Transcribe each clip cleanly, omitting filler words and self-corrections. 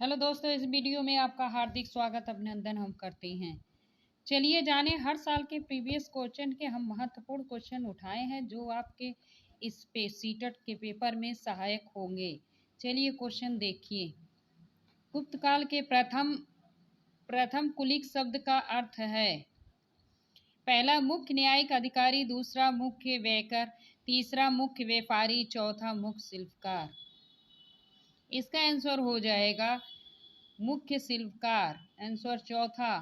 Hello दोस्तों, इस video में आपका हार्दिक स्वागत अभिनंदन हम करते हैं। चलिए जाने हर साल के प्रीवियस क्वेश्चन के हम महत्वपूर्ण क्वेश्चन उठाए हैं जो आपके इस पे सीटेट के पेपर में सहायक होंगे। चलिए क्वेश्चन देखिए। गुप्त काल के प्रथम कुलिक शब्द का अर्थ है। पहला मुख्य न्यायिक अधिकारी, दूसरा मुख्य व्ययकर, तीसरा मुख्य व्यापारी, चौथा मुख्य शिल्पकार। इसका आंसर हो जाएगा मुख्य शिल्पकार। आंसर चौथा।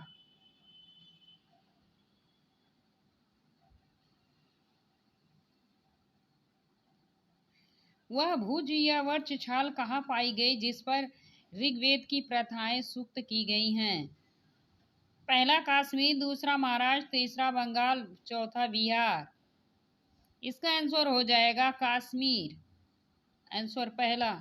वह भुज या वर्च छाल कहाँ पाई गई जिस पर ऋग्वेद की प्रथाएं सूक्त की गई हैं? पहला कश्मीर, दूसरा महाराष्ट्र, तीसरा बंगाल, चौथा बिहार। इसका आंसर हो जाएगा कश्मीर। आंसर पहला।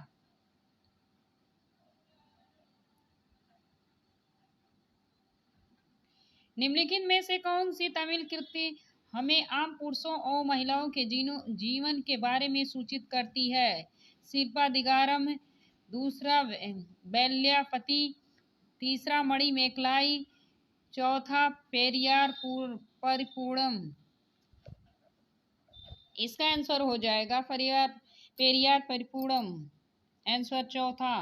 निम्नलिखित में से कौन सी तमिल कृति हमें आम पुरुषों और महिलाओं के जीवन के बारे में सूचित करती है? शिल्पादिगारम, दूसरा वैल्यापति, तीसरा मणिमेकलाई, चौथा पेरियार परिपूर्णम। इसका आंसर हो जाएगा पेरियार परिपूर्णम। आंसर चौथा।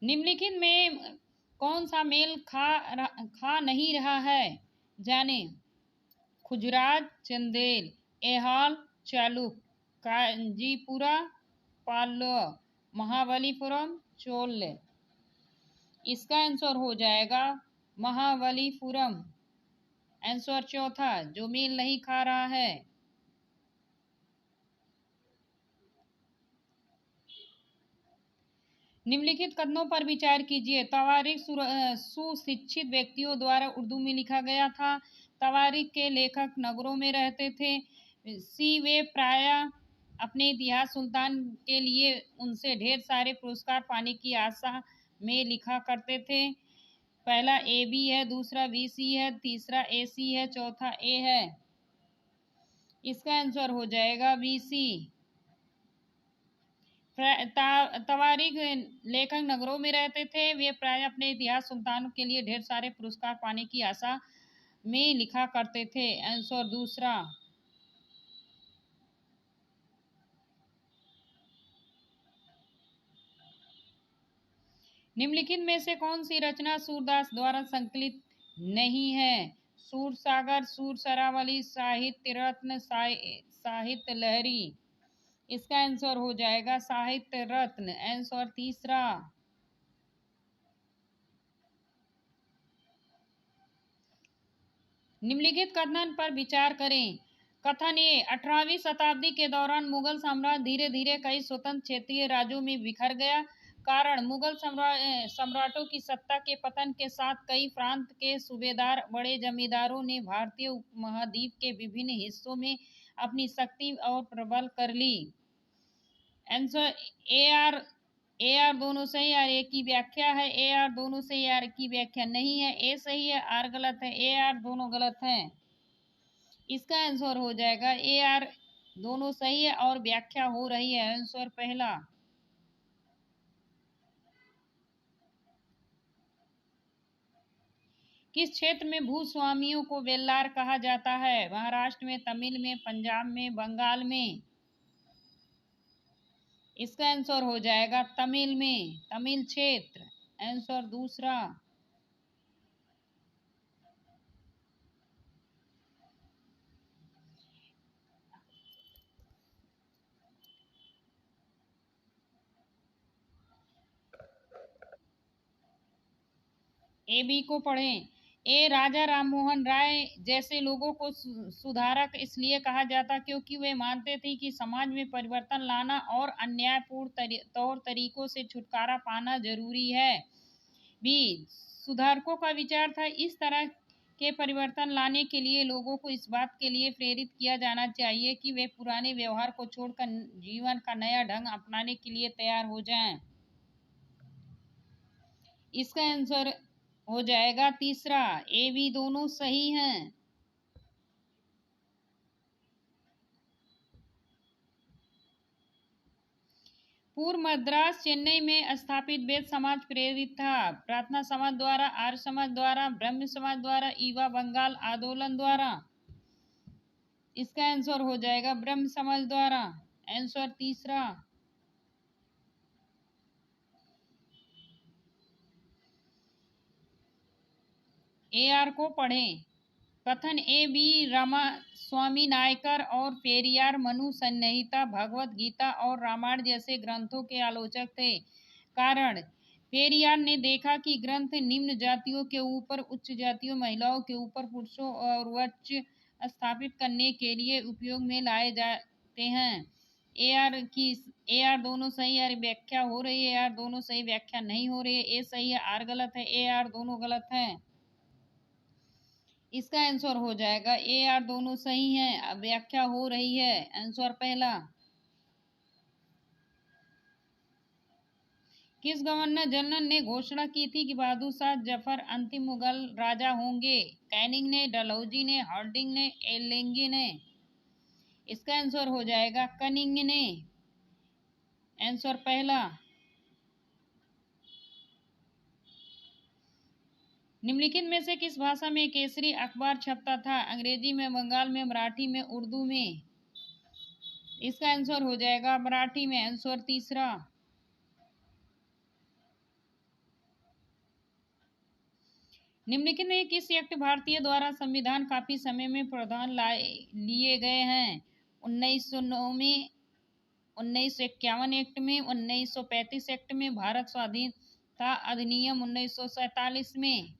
निम्नलिखित में कौन सा मेल खा नहीं रहा है? जाने। खुजरात, चंदेल, एहाल, चालुक, कांजीपुरा, पाल्लव, महाबलीपुरम, चोल। इसका आंसर हो जाएगा महाबलीपुरम। आंसर चौथा, जो मेल नहीं खा रहा है। निम्नलिखित कथनों पर विचार कीजिए। तवारीख सुशिक्षित व्यक्तियों द्वारा उर्दू में लिखा गया था। तवारीख के लेखक नगरों में रहते थे। वे प्राय अपने इतिहास सुल्तान के लिए उनसे ढेर सारे पुरस्कार पाने की आशा में लिखा करते थे। पहला ए बी है, दूसरा बी सी है, तीसरा ए सी है, चौथा ए है। इसका आंसर हो जाएगा बी सी। तवारीख लेखक नगरों में रहते थे। वे प्राय अपने इतिहास सुल्तानों के लिए ढेर सारे पुरस्कार पाने की आशा में लिखा करते थे। आंसर दूसरा। निम्नलिखित में से कौन सी रचना सूरदास द्वारा संकलित नहीं है? सूरसागर, सूर सरावली, साहित्य रत्न, साहित्य लहरी। इसका आंसर हो जाएगा साहित्य रत्न। आंसर तीसरा। निम्नलिखित कथन पर विचार करें। कथन ए, 18वीं शताब्दी के दौरान मुगल साम्राज्य धीरे धीरे कई स्वतंत्र क्षेत्रीय राज्यों में बिखर गया। कारण, मुगल सम्राटों की सत्ता के पतन के साथ कई प्रांत के सूबेदार बड़े जमींदारों ने भारतीय उपमहाद्वीप के विभिन्न हिस्सों में अपनी शक्ति और प्रबल कर ली। आंसर ए आर दोनों सही। आर ए की व्याख्या है ए आर दोनों सही, आर की व्याख्या नहीं है। ए सही है, आर गलत है। ए आर दोनों गलत हैं। इसका आंसर हो जाएगा ए आर दोनों सही है और व्याख्या हो रही है। आंसर पहला। किस क्षेत्र में भूस्वामियों को वेल्लार कहा जाता है? महाराष्ट्र में, तमिल में, पंजाब में, बंगाल में। इसका आंसर हो जाएगा तमिल में, तमिल क्षेत्र। आंसर दूसरा। ए बी को पढ़ें। ए, राजा राममोहन राय जैसे लोगों को सुधारक इसलिए कहा जाता क्योंकि वे मानते थे कि समाज में परिवर्तन लाना और अन्यायपूर्ण तौर तरीकों से छुटकारा पाना जरूरी है। बी, सुधारकों का विचार था इस तरह के परिवर्तन लाने के लिए लोगों को इस बात के लिए प्रेरित किया जाना चाहिए कि वे पुराने व्यवहार को छोड़कर जीवन का नया ढंग अपनाने के लिए तैयार हो जाएं। इसका आंसर हो जाएगा तीसरा। ए बी दोनों सही हैं। पूर्व मद्रास चेन्नई में स्थापित वेद समाज प्रेरित था। प्रार्थना समाज द्वारा, आर्य समाज द्वारा, ब्रह्म समाज द्वारा, युवा बंगाल आंदोलन द्वारा। इसका आंसर हो जाएगा ब्रह्म समाज द्वारा। आंसर तीसरा। AR को पढ़ें। कथन ए बी रामास्वामी नायकर और पेरियार मनु संहिता, भगवत गीता और रामायण जैसे ग्रंथों के आलोचक थे। कारण, पेरियार ने देखा कि ग्रंथ निम्न जातियों के ऊपर उच्च जातियों, महिलाओं के ऊपर पुरुषों और वंश स्थापित करने के लिए उपयोग में लाए जाते हैं। AR दोनों सही है, व्याख्या हो रही है। AR दोनों सही, व्याख्या नहीं हो रही है। ए सही है, R गलत है। AR दोनों गलत है। इसका आंसर हो जाएगा AR दोनों सही हैं, व्याख्या हो रही है। आंसर पहला। किस गवर्नर जनरल ने घोषणा की थी कि बहादुर शाह जफर अंतिम मुगल राजा होंगे? कैनिंग ने, डलहौजी ने, हार्डिंग ने, एलेंगी ने। इसका आंसर हो जाएगा कनिंग ने। आंसर पहला। निम्नलिखित में से किस भाषा में केसरी अखबार छपता था? अंग्रेजी में, बंगाल में, मराठी में, उर्दू में। इसका आंसर हो जाएगा मराठी में। आंसर तीसरा। निम्नलिखित में किस एक्ट भारतीय द्वारा संविधान काफी समय में प्रावधान लिए गए हैं? 1909 में, 1951 एक्ट में, 1935 एक्ट में, भारत स्वाधीनता अधिनियम 1947 में।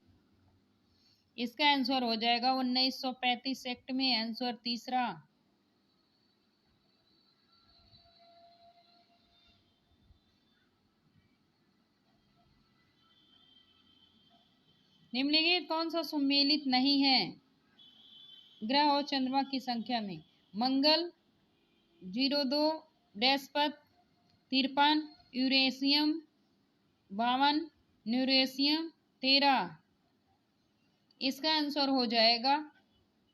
इसका आंसर हो जाएगा 1935 एक्ट में। आंसर तीसरा। निम्नलिखित कौन सा सम्मिलित नहीं है ग्रह और चंद्रमा की संख्या में? मंगल 02, बृहस्पति 53, यूरेशियम 52, न्यूरेशियम 13। इसका आंसर हो जाएगा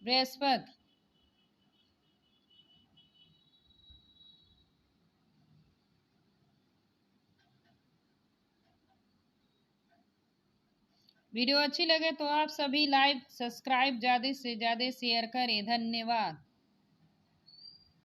बृहस्पति। वीडियो अच्छी लगे तो आप सभी लाइक, सब्सक्राइब, ज़्यादा से ज़्यादा शेयर करें। धन्यवाद।